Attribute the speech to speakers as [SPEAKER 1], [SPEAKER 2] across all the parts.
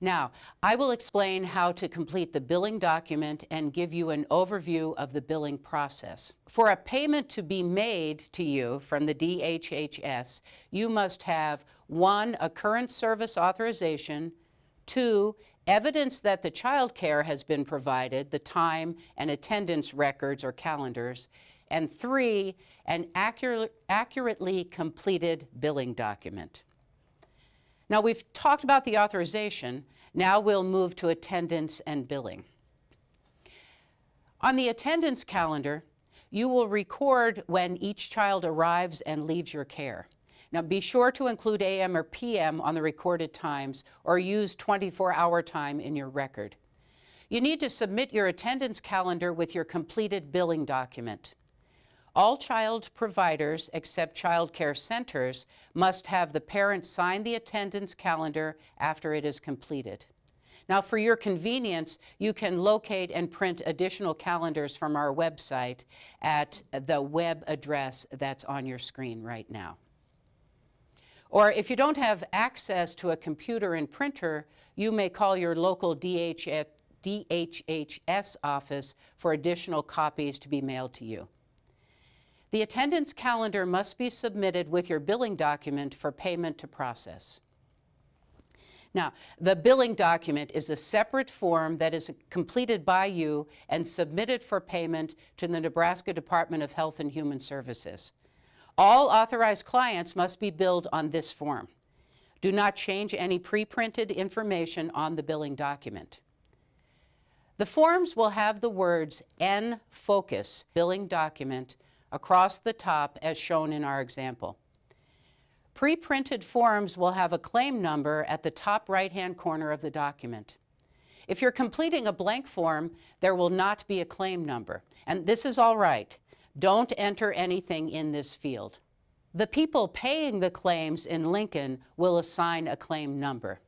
[SPEAKER 1] Now, I will explain how to complete the billing document and give you an overview of the billing process. For a payment to be made to you from the DHHS, you must have 1. A current service authorization, 2. Evidence that the child care has been provided, the time and attendance records or calendars, and 3. An accurately completed billing document. Now, we've talked about the authorization. Now we'll move to attendance and billing. On the attendance calendar, you will record when each child arrives and leaves your care. Now, be sure to include AM or PM on the recorded times or use 24-hour time in your record. You need to submit your attendance calendar with your completed billing document. All child providers, except child care centers, must have the parent sign the attendance calendar after it is completed. Now, for your convenience, you can locate and print additional calendars from our website at the web address that's on your screen right now. Or if you don't have access to a computer and printer, you may call your local DHHS office for additional copies to be mailed to you. The attendance calendar must be submitted with your billing document for payment to process. Now, the billing document is a separate form that is completed by you and submitted for payment to the Nebraska Department of Health and Human Services. All authorized clients must be billed on this form. Do not change any pre-printed information on the billing document. The forms will have the words N-Focus billing document across the top as shown in our example. Pre-printed forms will have a claim number at the top right-hand corner of the document. If you're completing a blank form, there will not be a claim number, and this is all right. Don't enter anything in this field. The people paying the claims in Lincoln will assign a claim number.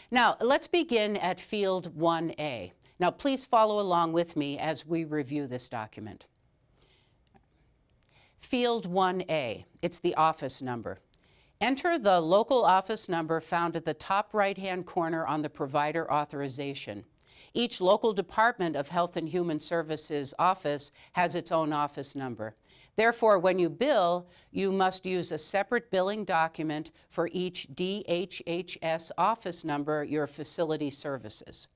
[SPEAKER 1] Now, let's begin at field 1A. Now, please follow along with me as we review this document. Field 1A, it's the office number. Enter the local office number found at the top right-hand corner on the provider authorization. Each local Department of Health and Human Services office has its own office number. Therefore, when you bill, you must use a separate billing document for each DHHS office number your facility services.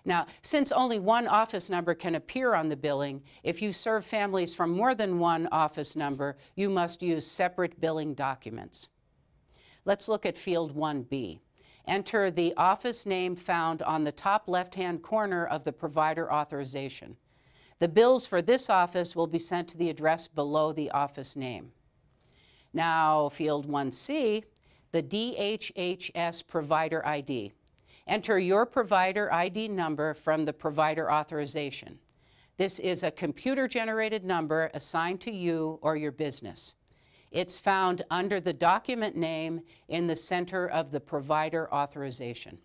[SPEAKER 1] Now, since only one office number can appear on the billing, if you serve families from more than one office number, you must use separate billing documents. Let's look at field 1B. Enter the office name found on the top left-hand corner of the provider authorization. The bills for this office will be sent to the address below the office name. Now, field 1C, the DHHS Provider ID. Enter your provider ID number from the provider authorization. This is a computer-generated number assigned to you or your business. It's found under the document name in the center of the provider authorization.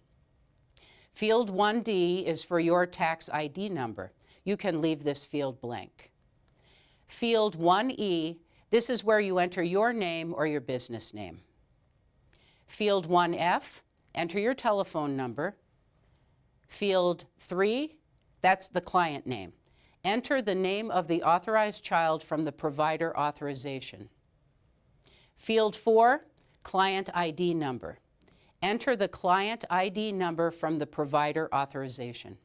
[SPEAKER 1] Field 1D is for your tax ID number. You can leave this field blank. Field 1E, this is where you enter your name or your business name. Field 1F, enter your telephone number. Field 3, that's the client name. Enter the name of the authorized child from the provider authorization. Field 4, client ID number. Enter the client ID number from the provider authorization.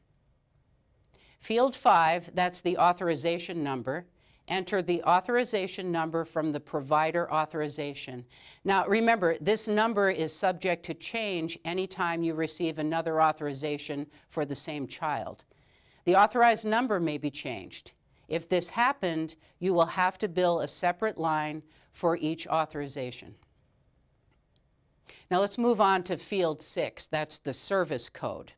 [SPEAKER 1] Field 5, that's the authorization number. Enter the authorization number from the provider authorization. Now, remember, this number is subject to change anytime you receive another authorization for the same child. The authorized number may be changed. If this happened, you will have to bill a separate line for each authorization. Now, let's move on to field 6. That's the service code.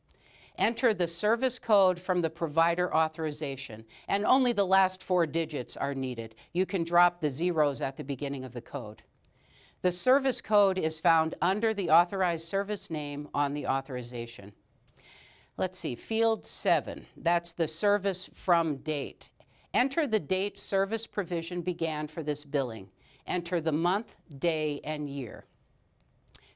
[SPEAKER 1] Enter the service code from the provider authorization, and only the last 4 digits are needed. You can drop the zeros at the beginning of the code. The service code is found under the authorized service name on the authorization. Let's see, field 7, that's the service from date. Enter the date service provision began for this billing. Enter the month, day, and year.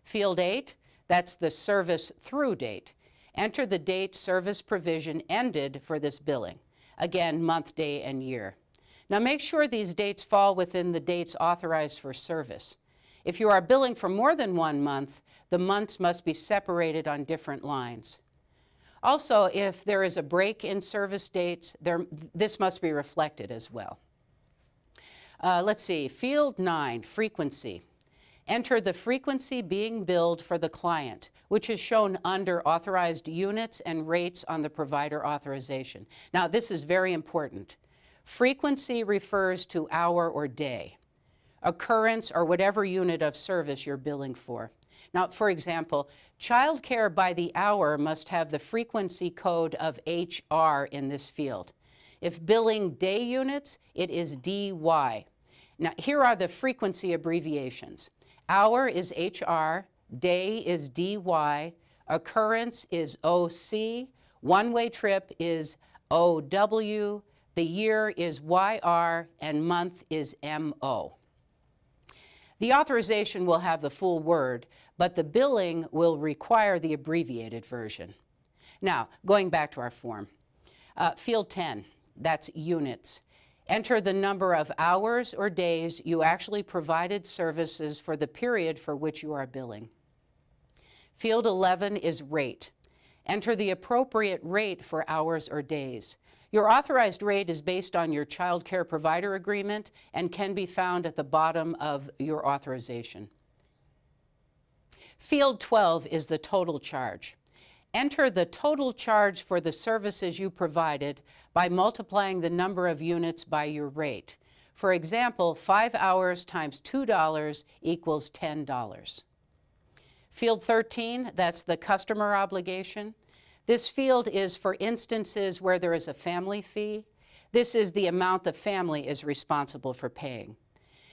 [SPEAKER 1] Field 8, that's the service through date. Enter the date service provision ended for this billing. Again, month, day, and year. Now make sure these dates fall within the dates authorized for service. If you are billing for more than 1 month, the months must be separated on different lines. Also, if there is a break in service dates, this must be reflected as well. Let's see, Field 9, frequency. Enter the frequency being billed for the client, which is shown under authorized units and rates on the provider authorization. Now, this is very important. Frequency refers to hour or day, occurrence, or whatever unit of service you're billing for. Now, for example, child care by the hour must have the frequency code of HR in this field. If billing day units, it is DY. Now, here are the frequency abbreviations. Hour is HR, day is DY, occurrence is OC, one-way trip is OW, the year is YR, and month is MO. The authorization will have the full word, but the billing will require the abbreviated version. Now, going back to our form. Field 10, that's units. Enter the number of hours or days you actually provided services for the period for which you are billing. Field 11 is rate. Enter the appropriate rate for hours or days. Your authorized rate is based on your child care provider agreement and can be found at the bottom of your authorization. Field 12 is the total charge. Enter the total charge for the services you provided by multiplying the number of units by your rate. For example, 5 hours times $2 equals $10. Field 13, that's the customer obligation. This field is for instances where there is a family fee. This is the amount the family is responsible for paying.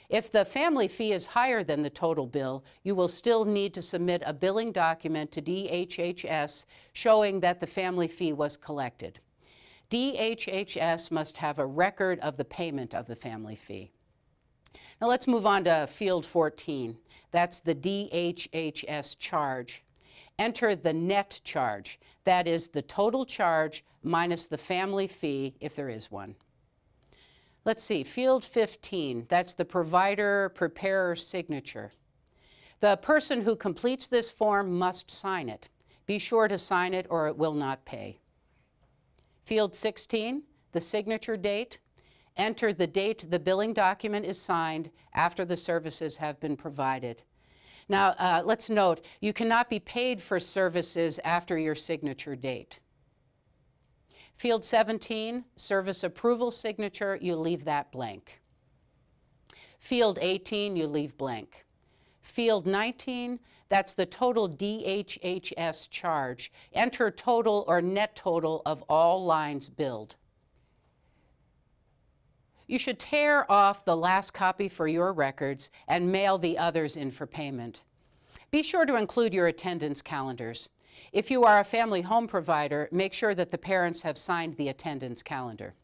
[SPEAKER 1] If the family fee is higher than the total bill, you will still need to submit a billing document to DHHS showing that the family fee was collected. DHHS must have a record of the payment of the family fee. Now let's move on to Field 14. That's the DHHS charge. Enter the net charge. That is the total charge minus the family fee, if there is one. Let's see, Field 15, that's the provider preparer signature. The person who completes this form must sign it. Be sure to sign it or it will not pay. Field 16, the signature date. Enter the date the billing document is signed after the services have been provided. Now, let's note, you cannot be paid for services after your signature date. Field 17, service approval signature, you leave that blank. Field 18, you leave blank. Field 19, that's the total DHHS charge. Enter total or net total of all lines billed. You should tear off the last copy for your records and mail the others in for payment. Be sure to include your attendance calendars. If you are a family home provider, make sure that the parents have signed the attendance calendar.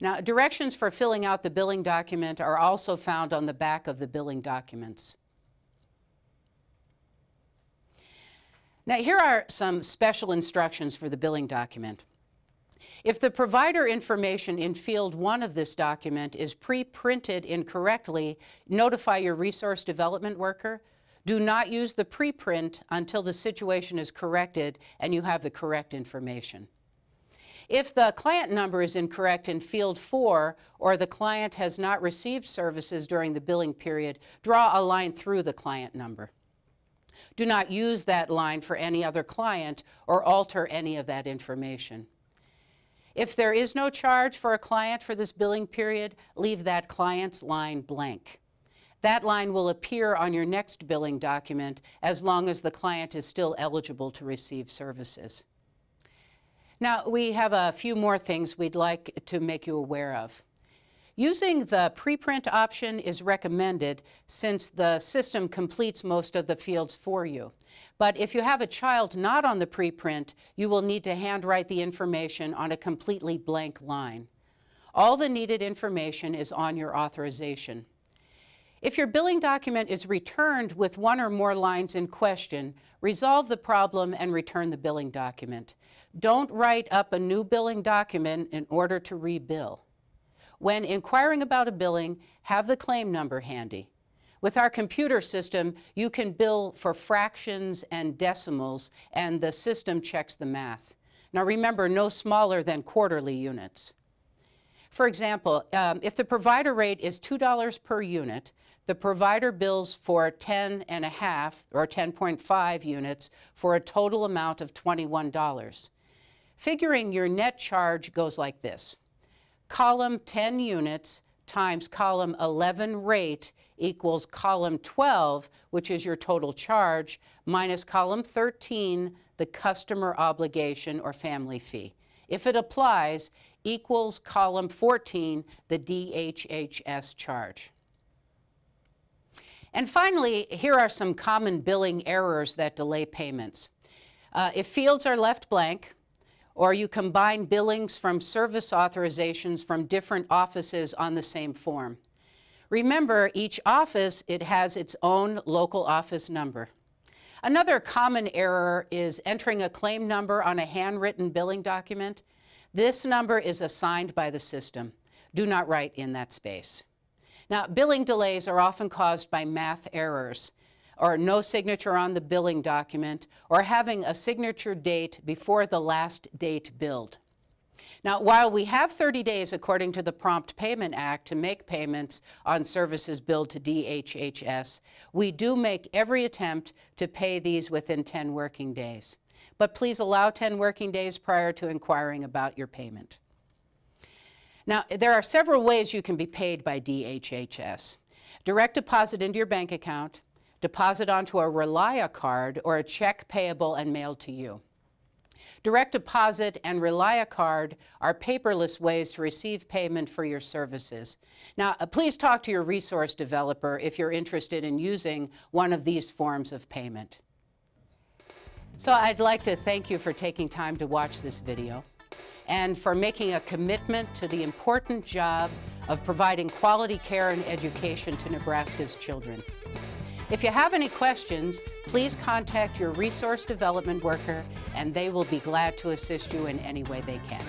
[SPEAKER 1] Now, directions for filling out the billing document are also found on the back of the billing documents. Now, here are some special instructions for the billing document. If the provider information in Field 1 of this document is pre-printed incorrectly, notify your resource development worker. Do not use the preprint until the situation is corrected and you have the correct information. If the client number is incorrect in Field 4 or the client has not received services during the billing period, draw a line through the client number. Do not use that line for any other client or alter any of that information. If there is no charge for a client for this billing period, leave that client's line blank. That line will appear on your next billing document as long as the client is still eligible to receive services. Now, we have a few more things we'd like to make you aware of. Using the preprint option is recommended since the system completes most of the fields for you. But if you have a child not on the preprint, you will need to handwrite the information on a completely blank line. All the needed information is on your authorization. If your billing document is returned with one or more lines in question, resolve the problem and return the billing document. Don't write up a new billing document in order to rebill. When inquiring about a billing, have the claim number handy. With our computer system, you can bill for fractions and decimals, and the system checks the math. Now remember, no smaller than quarterly units. For example, if the provider rate is $2 per unit, the provider bills for 10.5 or 10.5 units for a total amount of $21. Figuring your net charge goes like this. Column 10 units times column 11 rate equals column 12, which is your total charge, minus column 13, the customer obligation or family fee. If it applies, equals column 14, the DHHS charge. And finally, here are some common billing errors that delay payments. If fields are left blank, or you combine billings from service authorizations from different offices on the same form. Remember, each office, it has its own local office number. Another common error is entering a claim number on a handwritten billing document. This number is assigned by the system. Do not write in that space. Now, billing delays are often caused by math errors, or no signature on the billing document, or having a signature date before the last date billed. Now, while we have 30 days according to the Prompt Payment Act to make payments on services billed to DHHS, we do make every attempt to pay these within 10 working days. But please allow 10 working days prior to inquiring about your payment. Now, there are several ways you can be paid by DHHS. Direct deposit into your bank account, deposit onto a Relia card, or a check payable and mailed to you. Direct deposit and Relia card are paperless ways to receive payment for your services. Now, please talk to your resource developer if you're interested in using one of these forms of payment. So I'd like to thank you for taking time to watch this video and for making a commitment to the important job of providing quality care and education to Nebraska's children. If you have any questions, please contact your resource development worker, and they will be glad to assist you in any way they can.